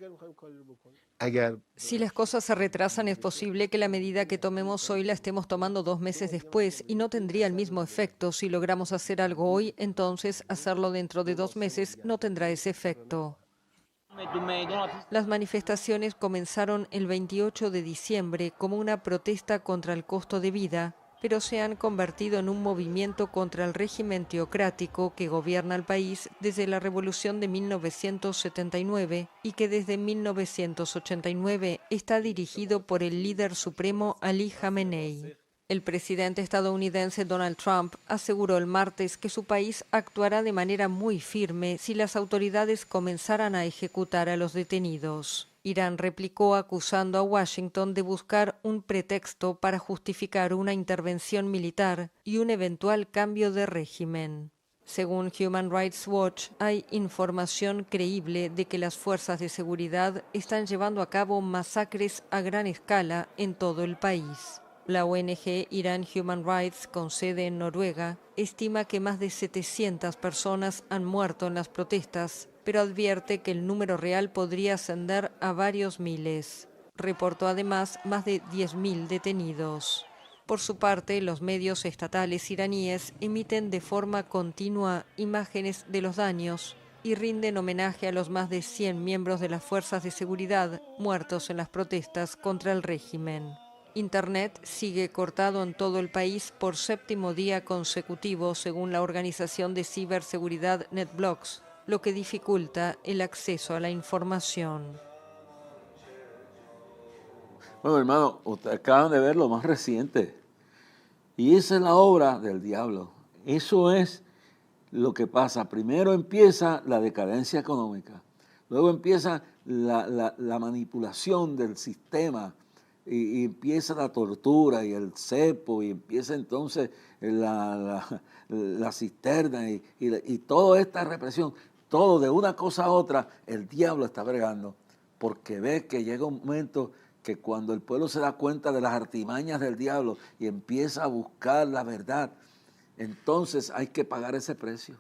Si las cosas se retrasan, es posible que la medida que tomemos hoy la estemos tomando 2 meses después y no tendría el mismo efecto. Si logramos hacer algo hoy, entonces hacerlo dentro de 2 meses no tendrá ese efecto. Las manifestaciones comenzaron el 28 de diciembre como una protesta contra el costo de vida, pero se han convertido en un movimiento contra el régimen teocrático que gobierna el país desde la revolución de 1979 y que desde 1989 está dirigido por el líder supremo Ali Khamenei. El presidente estadounidense Donald Trump aseguró el martes que su país actuará de manera muy firme si las autoridades comenzaran a ejecutar a los detenidos. Irán replicó acusando a Washington de buscar un pretexto para justificar una intervención militar y un eventual cambio de régimen. Según Human Rights Watch, hay información creíble de que las fuerzas de seguridad están llevando a cabo masacres a gran escala en todo el país. La ONG Iran Human Rights, con sede en Noruega, estima que más de 700 personas han muerto en las protestas, pero advierte que el número real podría ascender a varios miles. Reportó además más de 10.000 detenidos. Por su parte, los medios estatales iraníes emiten de forma continua imágenes de los daños y rinden homenaje a los más de 100 miembros de las fuerzas de seguridad muertos en las protestas contra el régimen. Internet sigue cortado en todo el país por 7º día consecutivo, según la organización de ciberseguridad NetBlocks, lo que dificulta el acceso a la información. Bueno, hermano, ustedes acaban de ver lo más reciente. Y esa es la obra del diablo. Eso es lo que pasa. Primero empieza la decadencia económica. Luego empieza la manipulación del sistema. Y empieza la tortura y el cepo. Y empieza entonces la cisterna y toda esta represión. Todo de una cosa a otra, el diablo está bregando. Porque ve que llega un momento que cuando el pueblo se da cuenta de las artimañas del diablo y empieza a buscar la verdad, entonces hay que pagar ese precio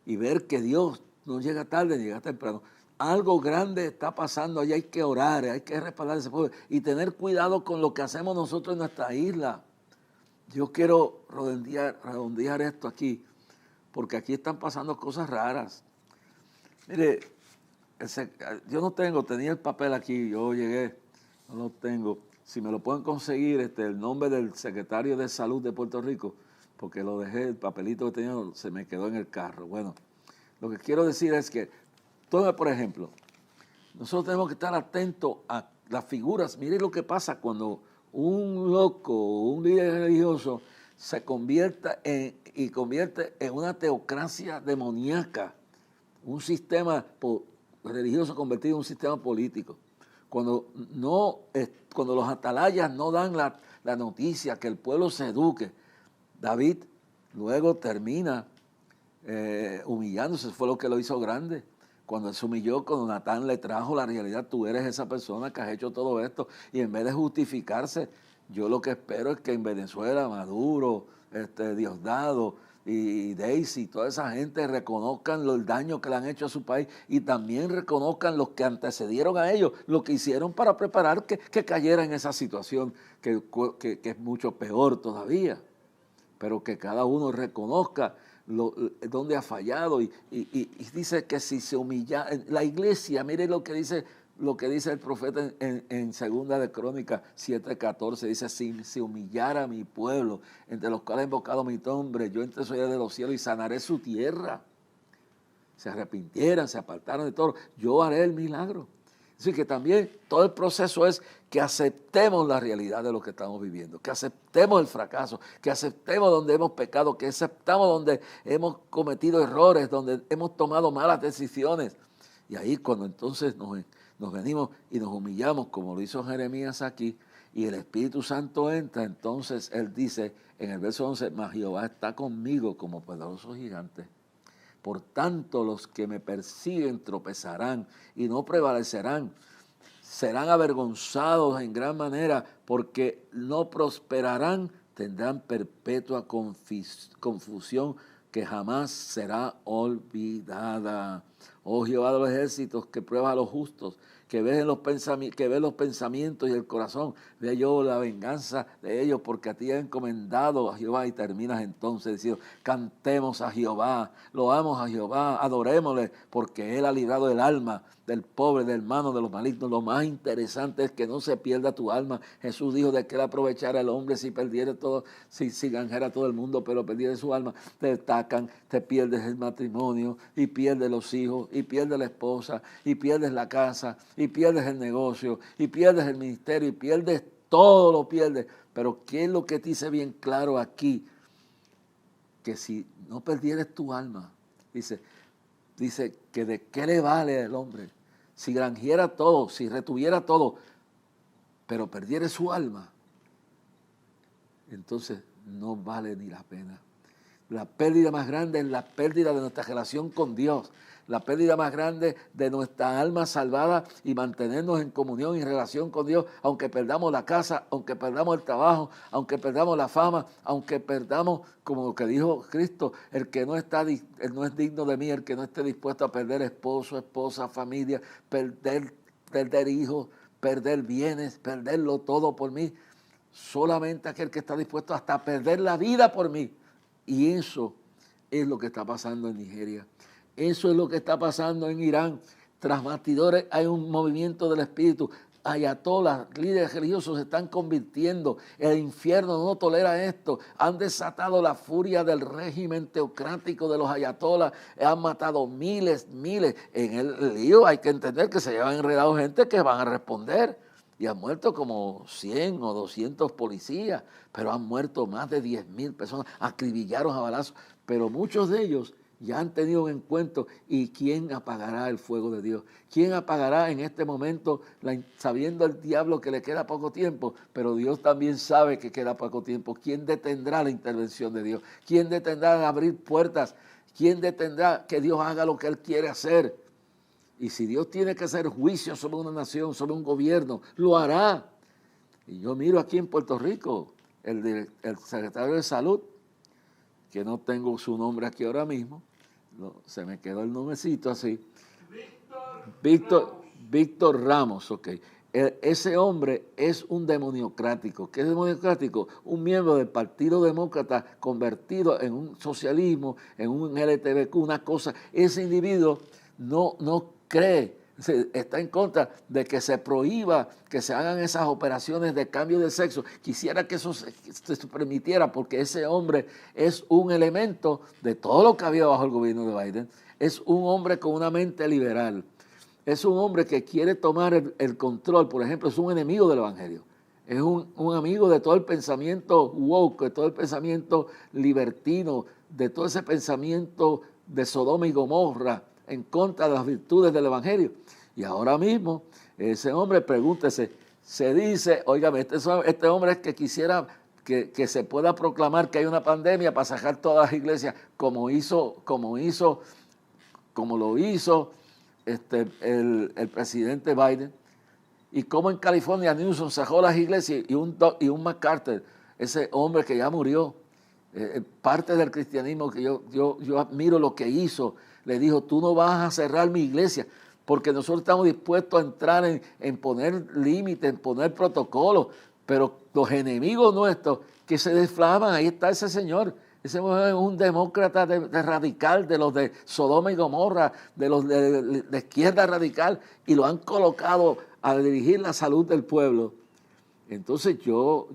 y ver que Dios no llega tarde, llega temprano. Algo grande está pasando, allí hay que orar, hay que respaldar a ese pueblo y tener cuidado con lo que hacemos nosotros en nuestra isla. Yo quiero redondear esto aquí, porque aquí están pasando cosas raras. Mire, yo tenía el papel aquí, yo llegué, no lo tengo. Si me lo pueden conseguir, el nombre del secretario de Salud de Puerto Rico, porque lo dejé, el papelito que tenía se me quedó en el carro. Bueno, lo que quiero decir es que, tome por ejemplo, nosotros tenemos que estar atentos a las figuras. Mire lo que pasa cuando un loco, un líder religioso, se convierte en una teocracia demoníaca, un sistema religioso convertido en un sistema político. Cuando los atalayas no dan la noticia, que el pueblo se eduque, David luego termina humillándose, fue lo que lo hizo grande. Cuando él se humilló, cuando Natán le trajo la realidad, tú eres esa persona que has hecho todo esto, y en vez de justificarse, yo lo que espero es que en Venezuela, Maduro, Diosdado y Daisy, toda esa gente reconozcan el daño que le han hecho a su país y también reconozcan los que antecedieron a ellos, lo que hicieron para preparar que cayera en esa situación que es mucho peor todavía. Pero que cada uno reconozca dónde ha fallado y dice que si se humilla, la iglesia, mire lo que dice el profeta en Segunda de Crónicas 7:14, dice: si se humillara mi pueblo, entre los cuales he invocado mi nombre, yo entonces de los cielos y sanaré su tierra. Se arrepintieran, se apartaran de todo, yo haré el milagro. Así que también todo el proceso es que aceptemos la realidad de lo que estamos viviendo, que aceptemos el fracaso, que aceptemos donde hemos pecado, que aceptamos donde hemos cometido errores, donde hemos tomado malas decisiones. Y ahí cuando entonces nos venimos y nos humillamos, como lo hizo Jeremías aquí, y el Espíritu Santo entra, entonces él dice en el verso 11, mas Jehová está conmigo como poderoso gigante. Por tanto, los que me persiguen tropezarán y no prevalecerán. Serán avergonzados en gran manera porque no prosperarán, tendrán perpetua confusión que jamás será olvidada. Oh Jehová de los ejércitos, que pruebas a los justos, que ves los pensamientos y el corazón. Ve yo la venganza de ellos, porque a ti he encomendado a Jehová. Y terminas entonces diciendo, cantemos a Jehová, loamos a Jehová, adorémosle, porque Él ha librado el alma del pobre, del hermano, de los malignos. Lo más interesante es que no se pierda tu alma. Jesús dijo de que Él aprovechara el hombre si perdiera todo, si ganara todo el mundo, pero perdiera su alma. Te atacan, te pierdes el matrimonio, y pierdes los hijos, y pierdes la esposa, y pierdes la casa, y pierdes el negocio, y pierdes el ministerio, y pierdes todo, lo pierdes. Pero ¿qué es lo que te dice bien claro aquí? Que si no perdieres tu alma, dice que de qué le vale al hombre si granjera todo, si retuviera todo, pero perdiera su alma, entonces no vale ni la pena. La pérdida más grande es la pérdida de nuestra relación con Dios, la pérdida más grande de nuestra alma salvada y mantenernos en comunión y relación con Dios, aunque perdamos la casa, aunque perdamos el trabajo, aunque perdamos la fama, aunque perdamos, como lo que dijo Cristo, el que no no es digno de mí, el que no esté dispuesto a perder esposo, esposa, familia, perder hijos, perder bienes, perderlo todo por mí. Solamente aquel que está dispuesto hasta a perder la vida por mí. Y eso es lo que está pasando en Nigeria. Eso es lo que está pasando en Irán. Tras bastidores hay un movimiento del espíritu. Ayatolas, líderes religiosos se están convirtiendo. El infierno no tolera esto. Han desatado la furia del régimen teocrático de los ayatolas. Han matado miles. En el lío hay que entender que se llevan enredados gente que van a responder. Y han muerto como 100 o 200 policías, pero han muerto más de 10,000 personas, acribillaron a balazos, pero muchos de ellos ya han tenido un encuentro. ¿Y quién apagará el fuego de Dios? ¿Quién apagará en este momento, sabiendo el diablo que le queda poco tiempo? Pero Dios también sabe que queda poco tiempo. ¿Quién detendrá la intervención de Dios? ¿Quién detendrá abrir puertas? ¿Quién detendrá que Dios haga lo que Él quiere hacer? Y si Dios tiene que hacer juicio sobre una nación, sobre un gobierno, lo hará. Y yo miro aquí en Puerto Rico, el secretario de Salud, que no tengo su nombre aquí ahora mismo, se me quedó el nombrecito así. Víctor Ramos, ok. Ese hombre es un demoniocrático. ¿Qué es demoniocrático? Un miembro del Partido Demócrata convertido en un socialismo, en un LGTBQ, una cosa. Ese individuo no cree, está en contra de que se prohíba que se hagan esas operaciones de cambio de sexo. Quisiera que eso se permitiera, porque ese hombre es un elemento de todo lo que había bajo el gobierno de Biden. Es un hombre con una mente liberal. Es un hombre que quiere tomar el control. Por ejemplo, es un enemigo del evangelio. Es un amigo de todo el pensamiento woke, de todo el pensamiento libertino, de todo ese pensamiento de Sodoma y Gomorra, en contra de las virtudes del evangelio. Y ahora mismo, ese hombre, pregúntese, se dice, óigame, este hombre es que quisiera que se pueda proclamar que hay una pandemia para sacar todas las iglesias, como lo hizo el presidente Biden, y como en California Newsom sacó las iglesias y un MacArthur, ese hombre que ya murió, parte del cristianismo que yo admiro lo que hizo, le dijo, tú no vas a cerrar mi iglesia, porque nosotros estamos dispuestos a entrar en poner límites, en poner protocolos, pero los enemigos nuestros que se desflaman, ahí está ese señor. Ese es un demócrata de radical, de los de Sodoma y Gomorra, de los de izquierda radical, y lo han colocado a dirigir la salud del pueblo. Entonces yo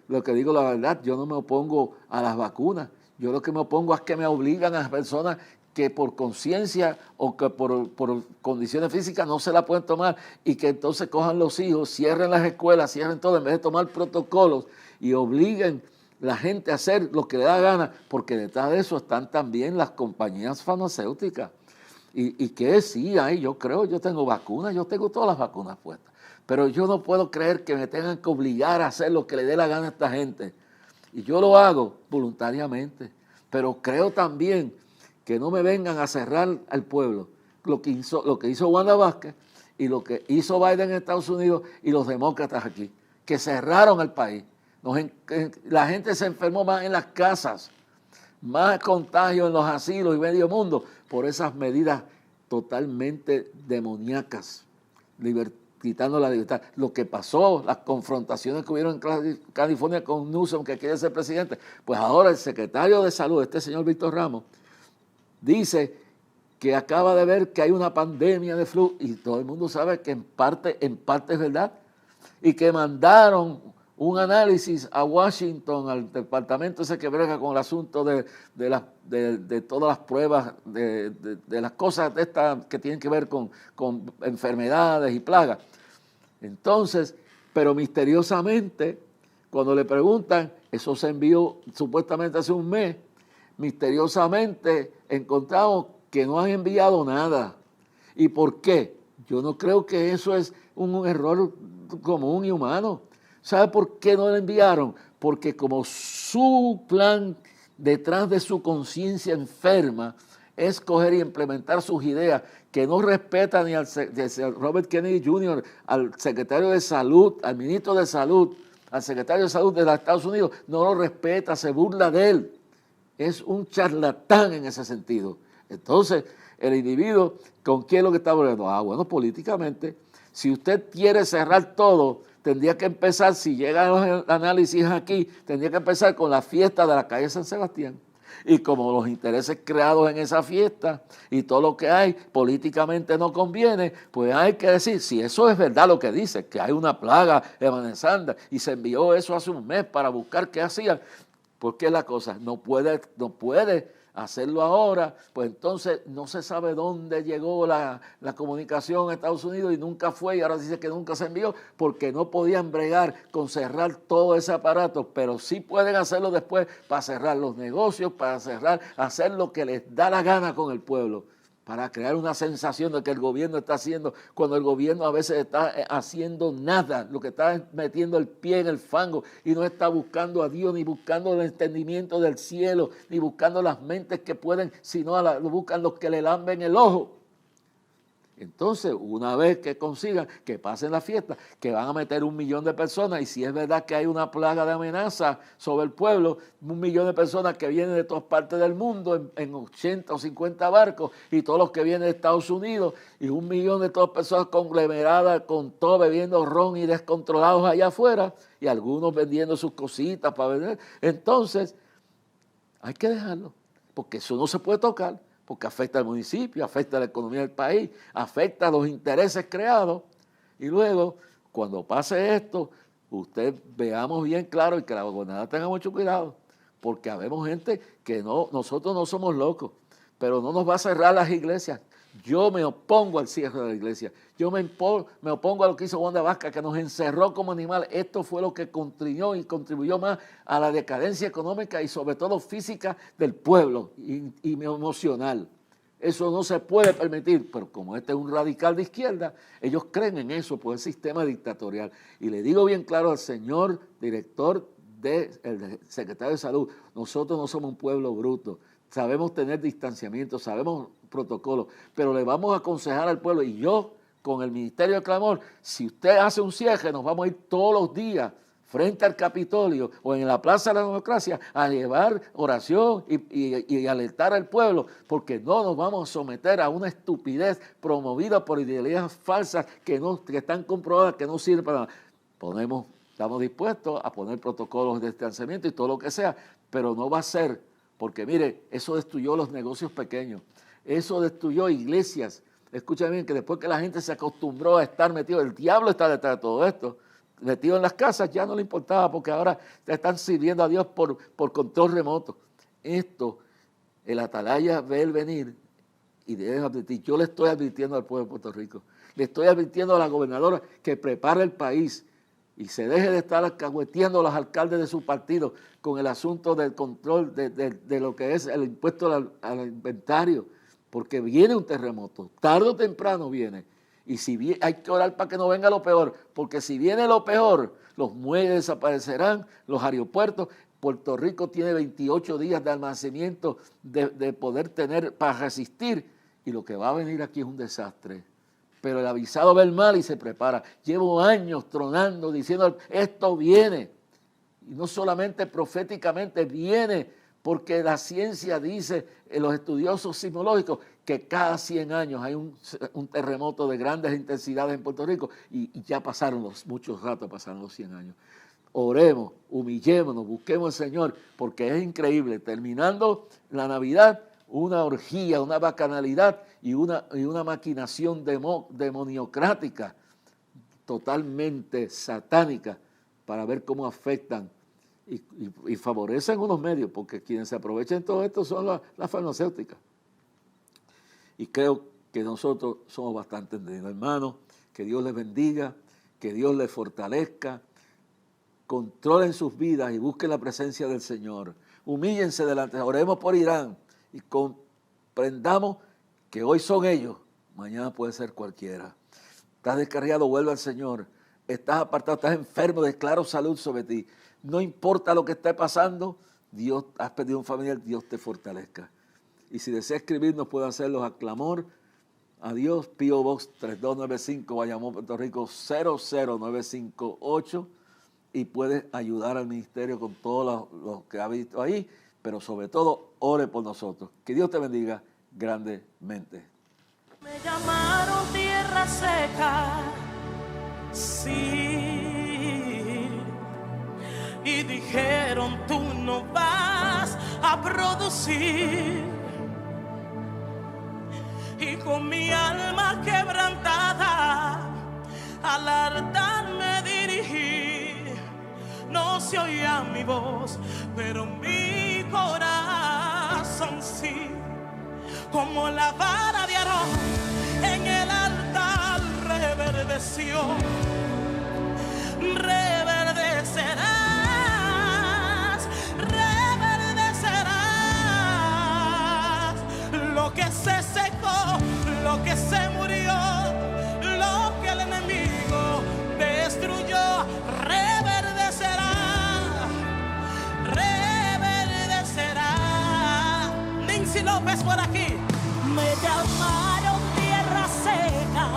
lo que digo la verdad, yo no me opongo a las vacunas. Yo lo que me opongo es que me obligan a las personas que por conciencia o que por condiciones físicas no se la pueden tomar, y que entonces cojan los hijos, cierren las escuelas, cierren todo, en vez de tomar protocolos y obliguen la gente a hacer lo que le da gana, porque detrás de eso están también las compañías farmacéuticas. Y que sí, yo tengo vacunas, yo tengo todas las vacunas puestas, pero yo no puedo creer que me tengan que obligar a hacer lo que le dé la gana a esta gente. Y yo lo hago voluntariamente, pero creo también que no me vengan a cerrar al pueblo. Lo que hizo Wanda Vázquez y lo que hizo Biden en Estados Unidos y los demócratas aquí, que cerraron el país. La gente se enfermó más en las casas, más contagios en los asilos y medio mundo por esas medidas totalmente demoníacas, quitando la libertad. Lo que pasó, las confrontaciones que hubieron en California con Newsom, que quiere ser presidente, pues ahora el secretario de Salud, este señor Víctor Ramos, dice que acaba de ver que hay una pandemia de flu, y todo el mundo sabe que en parte es verdad, y que mandaron un análisis a Washington, al departamento ese que brega con el asunto de todas las pruebas, de las cosas de estas que tienen que ver con enfermedades y plagas. Entonces, pero misteriosamente, cuando le preguntan, eso se envió supuestamente hace un mes, misteriosamente encontramos que no han enviado nada. ¿Y por qué? Yo no creo que eso es un error común y humano. ¿Sabe por qué no lo enviaron? Porque como su plan detrás de su conciencia enferma es coger y implementar sus ideas, que no respeta ni al Robert Kennedy Jr., al secretario de Salud, al ministro de Salud, al secretario de Salud de los Estados Unidos, no lo respeta, se burla de él. Es un charlatán en ese sentido. Entonces, el individuo, ¿con quién es lo que está hablando? Bueno, políticamente, si usted quiere cerrar todo, tendría que empezar, si llegan los análisis aquí, tendría que empezar con la fiesta de la calle San Sebastián. Y como los intereses creados en esa fiesta y todo lo que hay políticamente no conviene, pues hay que decir, si eso es verdad lo que dice, que hay una plaga amenazando y se envió eso hace un mes para buscar qué hacían, porque la cosa no puede hacerlo ahora, pues entonces no se sabe dónde llegó la comunicación a Estados Unidos y nunca fue, y ahora dice que nunca se envió porque no podían bregar con cerrar todo ese aparato, pero sí pueden hacerlo después para cerrar los negocios, para hacer lo que les da la gana con el pueblo, para crear una sensación de que el gobierno está haciendo, cuando el gobierno a veces está haciendo nada, lo que está es metiendo el pie en el fango y no está buscando a Dios, ni buscando el entendimiento del cielo, ni buscando las mentes que pueden, sino lo buscan los que le lamben el ojo. Entonces, una vez que consigan que pasen la fiesta, que van a meter 1 millón de personas, y si es verdad que hay una plaga de amenaza sobre el pueblo, 1 millón de personas que vienen de todas partes del mundo en 80 o 50 barcos, y todos los que vienen de Estados Unidos, y 1 millón de todas personas conglomeradas con todo, bebiendo ron y descontrolados allá afuera, y algunos vendiendo sus cositas para vender. Entonces, hay que dejarlo, porque eso no se puede tocar, porque afecta al municipio, afecta a la economía del país, afecta a los intereses creados. Y luego, cuando pase esto, usted veamos bien claro y que la gobernadora tenga mucho cuidado, porque habemos gente que nosotros no somos locos, pero no nos va a cerrar las iglesias. Yo me opongo al cierre de la iglesia. Yo me opongo a lo que hizo Wanda Vázquez, que nos encerró como animales. Esto fue lo que contribuyó más a la decadencia económica y sobre todo física del pueblo y emocional. Eso no se puede permitir, pero como este es un radical de izquierda, ellos creen en eso por el sistema dictatorial. Y le digo bien claro al señor director el secretario de Salud, nosotros no somos un pueblo bruto. Sabemos tener distanciamiento, sabemos protocolos, pero le vamos a aconsejar al pueblo, y yo con el Ministerio de Clamor, si usted hace un cierre, nos vamos a ir todos los días frente al Capitolio o en la Plaza de la Democracia a llevar oración y alertar al pueblo, porque no nos vamos a someter a una estupidez promovida por ideologías falsas que están comprobadas que no sirven para nada. Estamos dispuestos a poner protocolos de distanciamiento y todo lo que sea, pero no va a ser, porque mire, eso destruyó los negocios pequeños, eso destruyó iglesias. Escuchen bien, que después que la gente se acostumbró a estar metido, el diablo está detrás de todo esto, metido en las casas, ya no le importaba, porque ahora están sirviendo a Dios por control remoto. Esto, el atalaya ve el venir y debe advertir. Yo le estoy advirtiendo al pueblo de Puerto Rico, le estoy advirtiendo a la gobernadora que prepare el país y se deje de estar alcahueteando a los alcaldes de su partido con el asunto del control de lo que es el impuesto al inventario, porque viene un terremoto, tarde o temprano viene, y si hay que orar para que no venga lo peor, porque si viene lo peor, los muelles desaparecerán, los aeropuertos. Puerto Rico tiene 28 días de almacenamiento de poder tener para resistir, y lo que va a venir aquí es un desastre. Pero el avisado ve el mal y se prepara. Llevo años tronando, diciendo, esto viene. Y no solamente proféticamente, viene porque la ciencia dice, los estudiosos sismológicos, que cada 100 años hay un terremoto de grandes intensidades en Puerto Rico y ya pasaron muchos ratos, pasaron los 100 años. Oremos, humillémonos, busquemos al Señor, porque es increíble. Terminando la Navidad, una orgía, una bacanalidad y una maquinación demoniocrática totalmente satánica para ver cómo afectan y favorecen unos medios, porque quienes se aprovechan de todo esto son las farmacéuticas. Y creo que nosotros somos bastante entendidos. Hermanos, que Dios les bendiga, que Dios les fortalezca, controlen sus vidas y busquen la presencia del Señor. Humíllense delante, oremos por Irán y comprendamos que hoy son ellos, mañana puede ser cualquiera. Estás descarriado, vuelve al Señor. Estás apartado, estás enfermo, declaro salud sobre ti. No importa lo que esté pasando, Dios, has perdido un familiar, Dios te fortalezca. Y si desea escribirnos, puede hacerlo a clamor a Dios, P.O. Box 3295, Bayamón, Puerto Rico 00958, y puedes ayudar al ministerio con todo lo que ha visto ahí, pero sobre todo, ore por nosotros. Que Dios te bendiga grandemente. Me llamaron tierra seca, sí, y dijeron tú no vas a producir, y con mi alma quebrantada al altar me dirigí. No se oía mi voz, pero mi corazón sí. Como la vara de Aarón en el altar reverdeció, reverdecerás, reverdecerás. Lo que se secó, lo que se murió, lo que el enemigo destruyó, reverdecerá, reverdecerá. Nancy López por aquí. Me llamaron tierra seca.